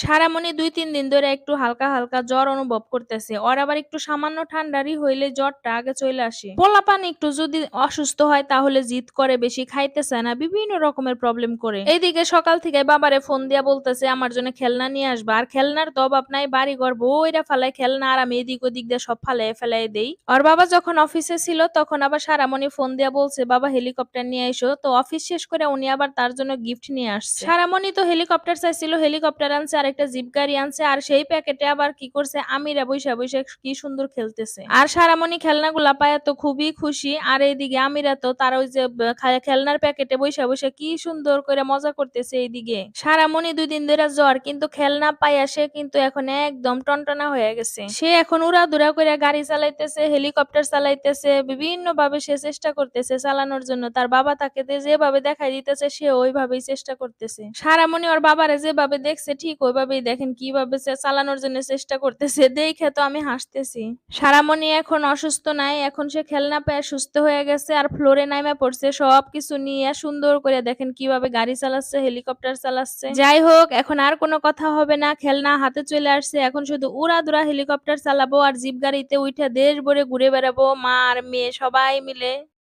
সারামণি ২-৩ দিন ধরে একটু হালকা, হালকা জ্বর অনুভব করতেছে। ওর আবার একটু সামান্য ঠান্ডারই হইলে জ্বরটা আগে চইলা আসে। পোলাপান একটু যদি অসুস্থ হয় তাহলে জিদ করে, বেশি খাইতে চায় না, বিভিন্ন রকমের প্রবলেম করে। এইদিকে সকাল থেকে বাবারে ফোন দিয়া বলতেছে আমার জন্য খেলনা নিয়ে আসবা। আর খেলনার তো অভাব নাই, বাড়িঘর বইরা ফালায় খেলনা, আর আমি এদিক ওদিক দিয়ে সব ফালাইয়া ফেলাইয়া দেই। ওর বাবা যখন অফিসে ছিল তখন আবার সারামণি ফোন দিয়া বলছে বাবা হেলিকপ্টার নিয়ে আইসো। তো অফিস শেষ করে উনি আবার তার জন্য গিফট নিয়ে আসছে। সারামণি তো হেলিকপ্টার চাইছিল, হেলিকপ্টার আনছে, আর একটা জিপ গাড়ি আনছে। আর সেই প্যাকেটে আবার কি করছে, আমিরা বইসা বইসা কি সুন্দর খেলতেছে। আর সারামণি খেলনাগুলা পায়া তো খুবই খুশি। আর এইদিকে আমিরা তো তার ওই যে খেলনার প্যাকেটে বইসা বইসা কি সুন্দর করে মজা করতেছে। এইদিকে সারামণি 2 দিন ধরে জ্বর, কিন্তু খেলনা পাইয়া সে কিন্তু এখন একদম টনটনা হয়ে গেছে। সে এখন উড়াধুরা করে গাড়ি চালাইতেছে, হেলিকপ্টার চালাইতেছে, বিভিন্ন ভাবে সে চেষ্টা করতেছে চালানোর জন্য। তার বাবা তাকে যেভাবে দেখাই দিতেছে সে ওইভাবেই চেষ্টা করতেছে। সারামণি ওর বাবারে যেভাবে দেখছে ঠিক ওইভাবেই দেখেন কিভাবে সে চালানোর জন্য চেষ্টা করতেছে। দেখে তো আমি হাসতেছি। সারামণি এখন অসুস্থ নাই, এখন সে খেলনা পেয়ে সুস্থ হয়ে গেছে। আর ফ্লোরে নাইমা পড়ছে, সবকিছু নিয়ে সুন্দর করে দেখেন কিভাবে গাড়ি চালাচ্ছে, হেলিকপ্টার চালাচ্ছে। যাই হোক, এখন আর কোনো কথা হবে না, খেলনা হাতে চলে আসছে। এখন শুধু উড়াধুরা হেলিকপ্টার চালাবো আর জিপ গাড়িতে উঠে দেশ ভরে ঘুরে বেড়াবো, মা আর মেয়ে সবাই মিলে।